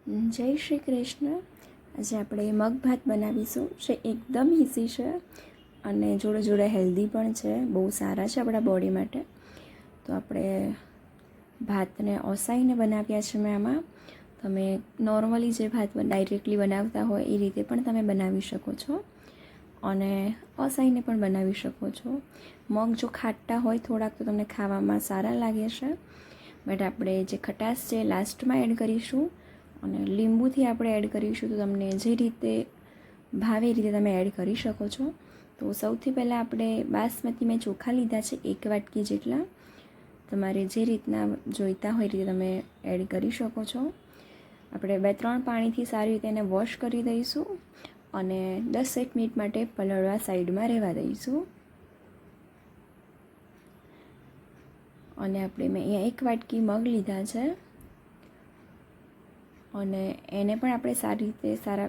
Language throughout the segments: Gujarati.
જય શ્રી કૃષ્ણ. આજે આપણે મગ ભાત બનાવીશું જે એકદમ ઇઝી છે અને જોડે જોડે હેલ્ધી પણ છે, બહુ સારા છે આપણા બોડી માટે. તો આપણે ભાતને ઓસાઈને બનાવ્યા છે. મેં આમાં તમે નોર્મલી જે ભાત ડાયરેક્ટલી બનાવતા હોય એ રીતે પણ તમે બનાવી શકો છો અને ઓસાઈને પણ બનાવી શકો છો. મગ જો ખાટા હોય થોડાક તો તમને ખાવામાં સારા લાગે છે, બટ આપણે જે ખટાશ છે લાસ્ટમાં એડ કરીશું અને લીંબુથી આપણે એડ કરીશું. તો તમને જે રીતે ભાવે એ રીતે તમે એડ કરી શકો છો. તો સૌથી પહેલાં આપણે બાસમતી મેં ચોખા લીધા છે 1 વાટકી જેટલા. તમારે જે રીતના જોઈતા હોય એ રીતે તમે એડ કરી શકો છો. આપણે 2-3 પાણીથી સારી રીતે એને વોશ કરી દઈશું અને 10-1 મિનિટ માટે પલળવા સાઈડમાં રહેવા દઈશું. અને મેં અહીંયા 1 વાટકી મગ લીધા છે અને એને પણ આપણે સારી રીતે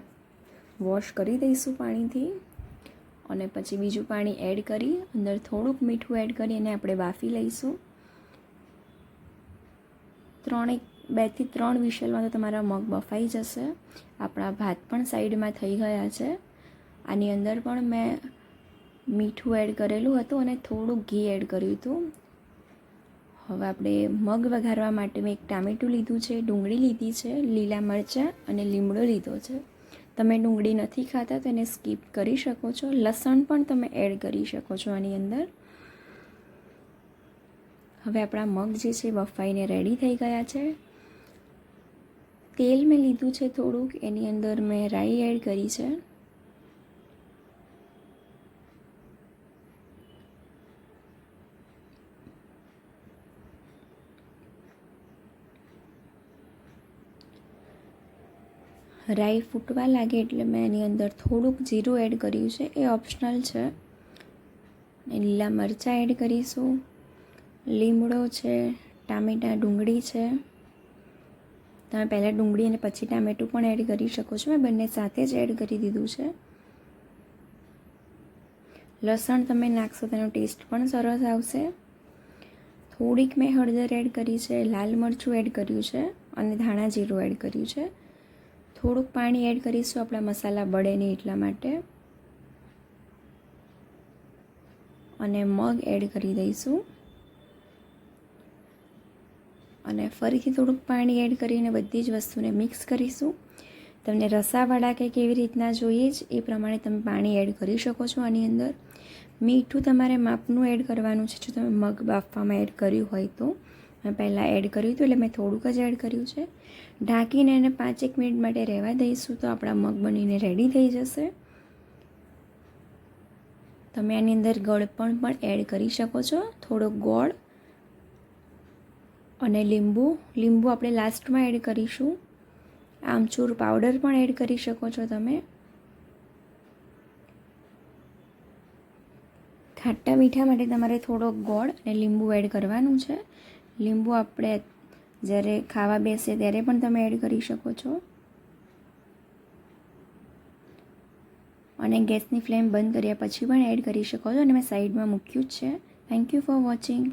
વોશ કરી દઈશું પાણીથી. અને પછી બીજું પાણી એડ કરી અંદર થોડુંક મીઠું એડ કરી એને આપણે બાફી લઈશું. 2 થી 3 વિશલમાં તો તમારા મગ બફાઈ જશે. આપણા ભાત પણ સાઈડમાં થઈ ગયા છે. આની અંદર પણ મેં મીઠું એડ કરેલું હતું અને થોડુંક ઘી એડ કર્યું હતું. હવે આપણે મગ વઘારવા માટે મેં 1 ટામેટું લીધું છે, ડુંગળી લીધી છે, લીલા મરચાં અને લીમડો લીધો છે. તમે ડુંગળી નથી ખાતા તો એને સ્કીપ કરી શકો છો. લસણ પણ તમે એડ કરી શકો છો આની અંદર. હવે આપણા મગ જે છે બફાઈને રેડી થઈ ગયા છે. તેલ મેં લીધું છે થોડુંક, એની અંદર મેં રાઈ એડ કરી છે. રાઈ ફૂટવા લાગે એટલે મેં એની અંદર થોડુંક જીરું એડ કર્યું છે, એ ઓપ્શનલ છે. લીલા મરચાં એડ કરીશું, લીમડો છે, ટામેટાં, ડુંગળી છે. તમે પહેલાં ડુંગળી અને પછી ટામેટું પણ એડ કરી શકો છો. મેં બંને સાથે જ એડ કરી દીધું છે. લસણ તમે નાખશો તેનો ટેસ્ટ પણ સરસ આવશે. થોડીક મેં હળદર એડ કરી છે, લાલ મરચું એડ કર્યું છે અને ધાણા જીરું એડ કર્યું છે. થોડુંક પાણી એડ કરીશું આપણા મસાલા બળે નહીં એટલા માટે. અને મગ એડ કરી દઈશું અને ફરીથી થોડુંક પાણી એડ કરીને બધી જ વસ્તુને મિક્સ કરીશું. તમને રસાવાળા કે કેવી રીતના જોઈએ જ એ પ્રમાણે તમે પાણી એડ કરી શકો છો. આની અંદર મીઠું તમારે માપનું એડ કરવાનું છે. જો તમે મગ બાફવામાં એડ કર્યું હોય તો મેં પહેલાં એડ કર્યું હતું એટલે મેં થોડુંક જ એડ કર્યું છે. ઢાંકીને એને 5-1 મિનિટ માટે રહેવા દઈશું તો આપણા મગ બનીને રેડી થઈ જશે. તમે આની અંદર ગળપણ પણ એડ કરી શકો છો, થોડોક ગોળ અને લીંબુ આપણે લાસ્ટમાં એડ કરીશું. આમચૂર પાવડર પણ એડ કરી શકો છો તમે. ખાટા મીઠા માટે તમારે થોડોક ગોળ અને લીંબુ એડ કરવાનું છે. લીંબુ આપણે જ્યારે ખાવા બેસે ત્યારે પણ તમે એડ કરી શકો છો. અને ગેસની ફ્લેમ બંધ કર્યા પછી પણ એડ કરી શકો છો અને મેં સાઈડમાં મૂક્યું જ છે. Thank you for watching.